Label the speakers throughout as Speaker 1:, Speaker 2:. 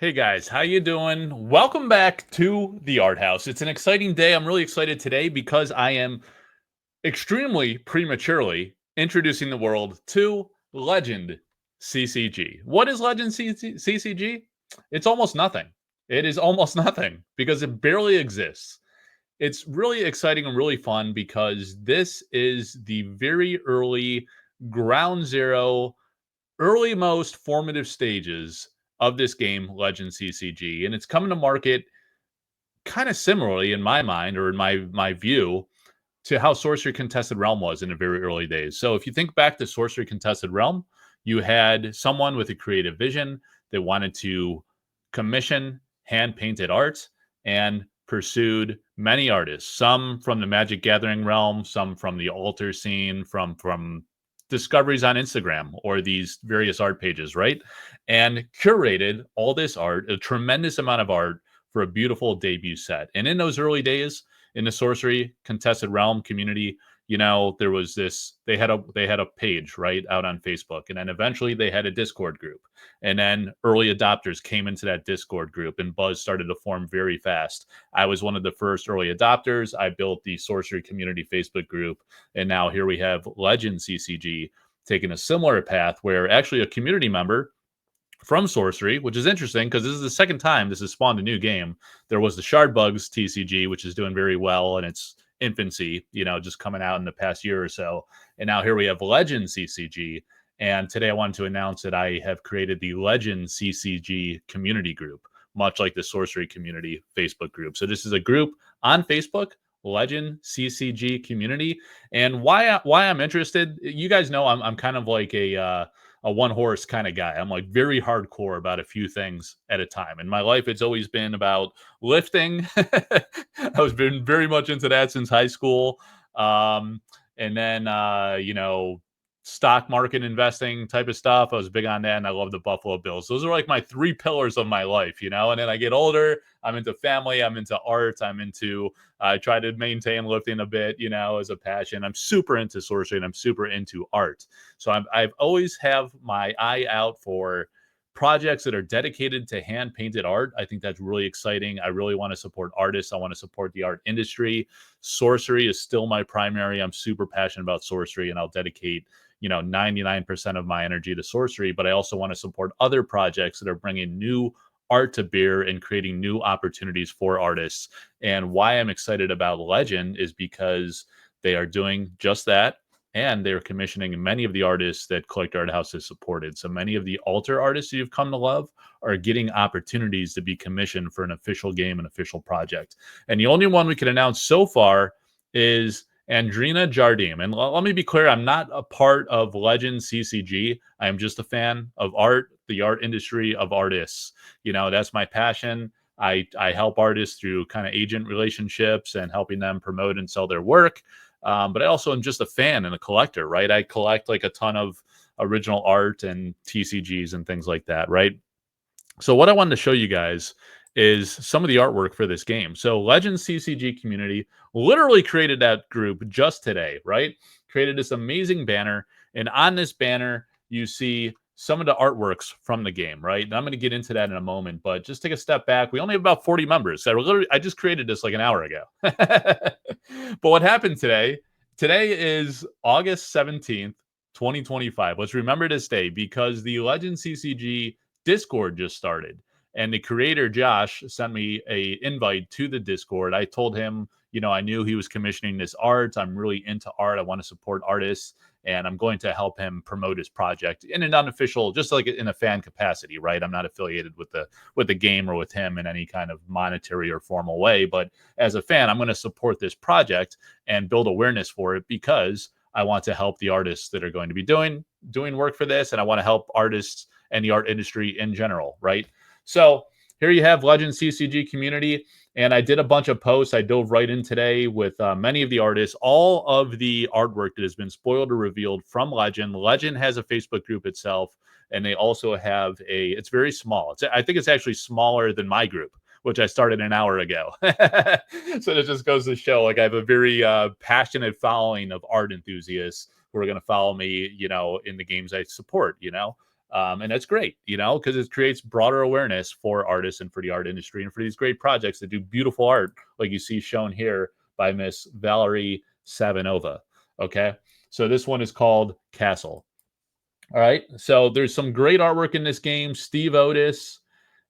Speaker 1: Hey guys, how you doing? Welcome back to the Art House. It's an exciting day. I'm really excited today because I am extremely prematurely introducing the world to Legend CCG. What is Legend CCG? It's almost nothing. It is almost nothing because it barely exists. It's really exciting and really fun because this is the very early ground zero early most formative stages of this game, Legend CCG, and it's coming to market kind of similarly in my mind or in my view to how Sorcery Contested Realm was in the very early days. So if you think back to Sorcery Contested Realm, you had someone with a creative vision that wanted to commission hand painted art and pursued many artists, some from the Magic Gathering realm, some from the altar scene, from discoveries on Instagram or these various art pages, right? And curated all this art, a tremendous amount of art for a beautiful debut set. And in those early days, in the Sorcery Contested Realm community, there was this. They had a page right out on Facebook, and then eventually they had a Discord group, and then early adopters came into that Discord group, and buzz started to form very fast. I was one of the first early adopters. I built the Sorcery Community Facebook group, and now here we have Legend CCG taking a similar path, where actually a community member from Sorcery, which is interesting because this is the second time this has spawned a new game. There was the Shard Bugs TCG, which is doing very well in its infancy, just coming out in the past year or so. And now here we have Legend CCG. And today I wanted to announce that I have created the Legend CCG community group, much like the Sorcery Community Facebook group. So this is a group on Facebook, Legend CCG community. And why I'm interested, you guys know I'm kind of like a one horse kind of guy. I'm like very hardcore about a few things at a time. In my life, it's always been about lifting. I've been very much into that since high school. And then, stock market investing type of stuff. I was big on that, and I love the Buffalo Bills. Those are like my three pillars of my life, And then I get older, I'm into family, I'm into art, I try to maintain lifting a bit, as a passion. I'm super into sorcery and I'm super into art. So I've always have my eye out for projects that are dedicated to hand painted art. I think that's really exciting. I really want to support artists. I want to support the art industry. Sorcery is still my primary. I'm super passionate about sorcery, and I'll dedicate 99% of my energy to sorcery, but I also want to support other projects that are bringing new art to bear and creating new opportunities for artists. And why I'm excited about Legend is because they are doing just that. And they're commissioning many of the artists that Collector Art House has supported. So many of the altar artists you've come to love are getting opportunities to be commissioned for an official game, an official project. And the only one we can announce so far is Andrina Jardim. And let me be clear, I'm not a part of Legend CCG. I am just a fan of art, the art industry, of artists. That's my passion. I help artists through kind of agent relationships and helping them promote and sell their work. But I also am just a fan and a collector, right? I collect like a ton of original art and TCGs and things like that, right? So what I wanted to show you guys is some of the artwork for this game. So Legend CCG community literally created that group just today, right? Created this amazing banner. And on this banner, you see some of the artworks from the game, right? And I'm going to get into that in a moment, but just take a step back. We only have about 40 members. I just created this like an hour ago. But what happened today? Today is August 17th, 2025. Let's remember this day because the Legend CCG Discord just started, and the creator Josh sent me a invite to the Discord. I told him, I knew he was commissioning this art. I'm really into art. I want to support artists, and I'm going to help him promote his project in an unofficial, just like in a fan capacity, right? I'm not affiliated with the game or with him in any kind of monetary or formal way, but as a fan, I'm going to support this project and build awareness for it because I want to help the artists that are going to be doing work for this, and I want to help artists and the art industry in general, right? So here you have Legend CCG community, and I did a bunch of posts. I dove right in today with many of the artists. All of the artwork that has been spoiled or revealed from Legend. Legend has a Facebook group itself, and they also have it's very small. I think it's actually smaller than my group, which I started an hour ago. So it just goes to show, like, I have a very passionate following of art enthusiasts who are going to follow me, in the games I support, And that's great, because it creates broader awareness for artists and for the art industry and for these great projects that do beautiful art, like you see shown here by Miss Valerie Savinova. Okay. So this one is called Castle. All right. So there's some great artwork in this game. Steve Otis.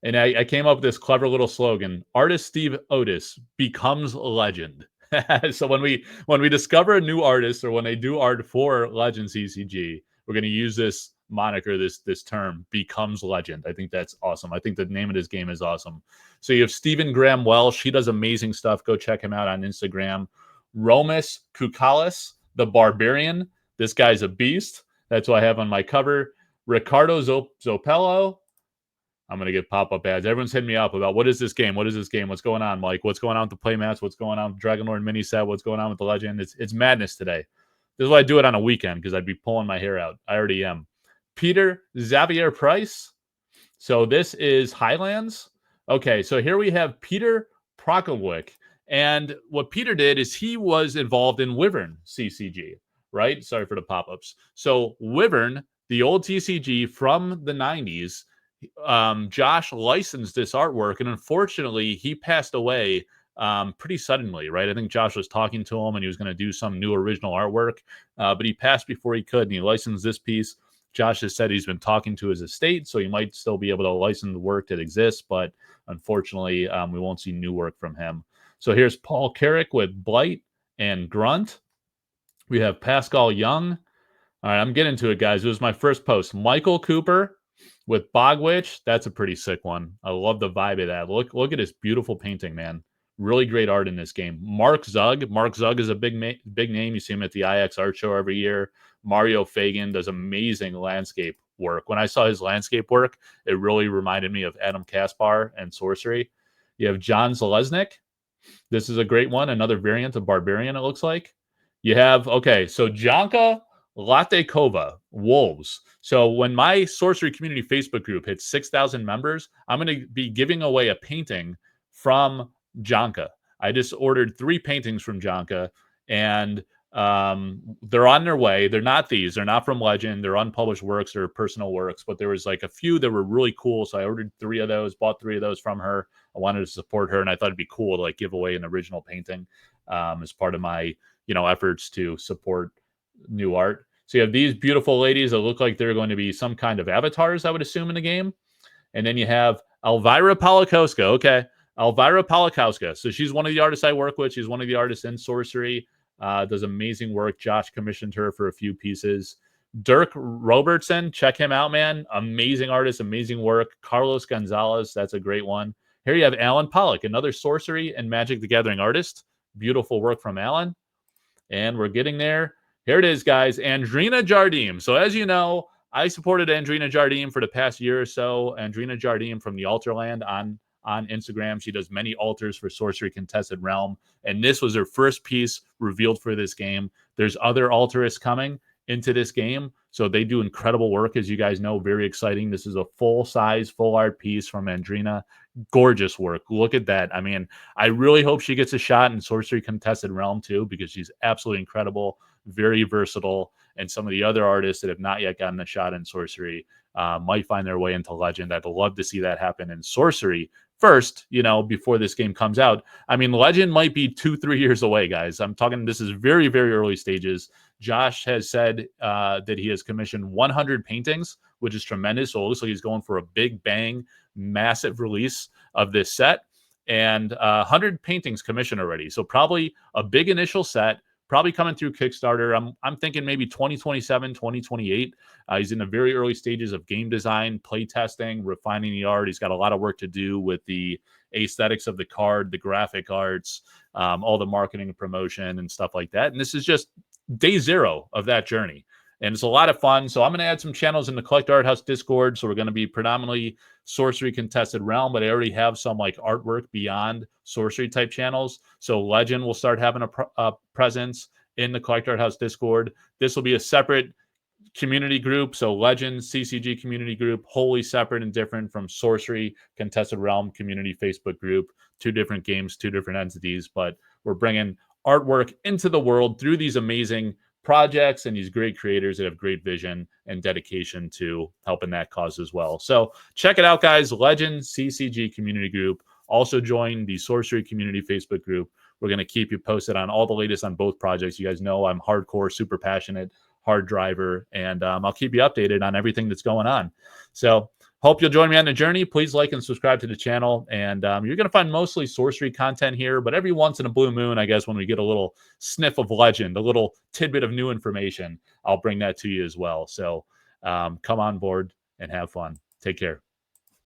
Speaker 1: And I came up with this clever little slogan: artist Steve Otis becomes a legend. So when we discover a new artist, or when they do art for Legend CCG, we're going to use this moniker, this term, becomes legend. I think that's awesome. I think the name of this game is awesome. So you have Stephen Graham Welsh. He does amazing stuff. Go check him out on Instagram. Romus Koukalis, the Barbarian. This guy's a beast. That's what I have on my cover. Ricardo Zopello. I'm going to get pop-up ads. Everyone's hitting me up about, what is this game? What is this game? What's going on, Mike? What's going on with the playmats? What's going on with Dragon Lord mini set? What's going on with the Legend? It's madness today. This is why I do it on a weekend, because I'd be pulling my hair out. I already am. Peter Xavier Price. So this is Highlands. Okay, so here we have Peter Prokowicz. And what Peter did is he was involved in Wyvern CCG, right? Sorry for the pop-ups. So Wyvern, the old TCG from the 90s, Josh licensed this artwork, and unfortunately he passed away pretty suddenly, right? I think Josh was talking to him and he was going to do some new original artwork, but he passed before he could, and he licensed this piece. Josh has said he's been talking to his estate, so he might still be able to license the work that exists, but unfortunately we won't see new work from him. So here's Paul Carrick with Blight and Grunt. We have Pascal Young. All right, I'm getting to it, guys. It was my first post. Michael Cooper with Bogwitch. That's a pretty sick one. I love the vibe of that. Look at this beautiful painting, man. Really great art in this game. Mark Zug. Mark Zug is a big name. You see him at the IX Art Show every year. Mario Fagan does amazing landscape work. When I saw his landscape work, it really reminded me of Adam Kaspar and Sorcery. You have John Zalesnik. This is a great one. Another variant of Barbarian, it looks like. You have, okay, so Janka Latekova, Wolves. So when my Sorcery Community Facebook group hits 6,000 members, I'm going to be giving away a painting from Janka. I just ordered 3 paintings from Janka, and they're on their way. They're not these. They're not from Legend. They're unpublished works. They're personal works, but there was like a few that were really cool. So I ordered 3 of those, bought 3 of those from her. I wanted to support her, and I thought it'd be cool to like give away an original painting as part of my, efforts to support new art. So you have these beautiful ladies that look like they're going to be some kind of avatars, I would assume, in the game. And then you have Elvira Polakowska. Okay, Elvira Polakowska. So she's one of the artists I work with. She's one of the artists in Sorcery. Does amazing work. Josh commissioned her for a few pieces. Dirk Robertson, check him out, man. Amazing artist, amazing work. Carlos Gonzalez, that's a great one. Here you have Alan Pollock, another Sorcery and Magic the Gathering artist. Beautiful work from Alan. And we're getting there. Here it is, guys. Andrina Jardim. So as you know, I supported Andrina Jardim for the past year or so. Andrina Jardim from the Alterland on Instagram. She does many altars for Sorcery Contested Realm. And this was her first piece revealed for this game. There's other altarists coming into this game. So they do incredible work, as you guys know. Very exciting. This is a full-size, full art piece from Andrina. Gorgeous work. Look at that. I mean, I really hope she gets a shot in Sorcery Contested Realm too, because she's absolutely incredible, very versatile, and some of the other artists that have not yet gotten a shot in Sorcery might find their way into Legend. I'd love to see that happen in Sorcery first, before this game comes out. I mean, Legend might be 2-3 years away, guys. I'm talking, this is very, very early stages. Josh has said that he has commissioned 100 paintings, which is tremendous. So it looks like he's going for a big bang, massive release of this set, and 100 paintings commissioned already. So probably a big initial set, probably coming through Kickstarter. I'm thinking maybe 2027, 2028. He's in the very early stages of game design, play testing, refining the art. He's got a lot of work to do with the aesthetics of the card, the graphic arts, all the marketing and promotion and stuff like that. And this is just day 0 of that journey. And it's a lot of fun. So I'm going to add some channels in the Collect Arthouse Discord. So we're going to be predominantly Sorcery Contested Realm, but I already have some like artwork beyond Sorcery type channels. So Legend will start having a presence in the Collect Arthouse Discord. This will be a separate community group. So Legend CCG community group, wholly separate and different from Sorcery Contested Realm community Facebook group. 2 different games, 2 different entities, but we're bringing artwork into the world through these amazing projects and these great creators that have great vision and dedication to helping that cause as well. So check it out, guys. Legend CCG community group. Also join the Sorcery community Facebook group. We're going to keep you posted on all the latest on both projects. You guys know I'm hardcore, super passionate, hard driver, and I'll keep you updated on everything that's going on. So hope you'll join me on the journey. Please like and subscribe to the channel. And you're going to find mostly sorcery content here, but every once in a blue moon, I guess, when we get a little sniff of legend, a little tidbit of new information, I'll bring that to you as well. So come on board and have fun. Take care.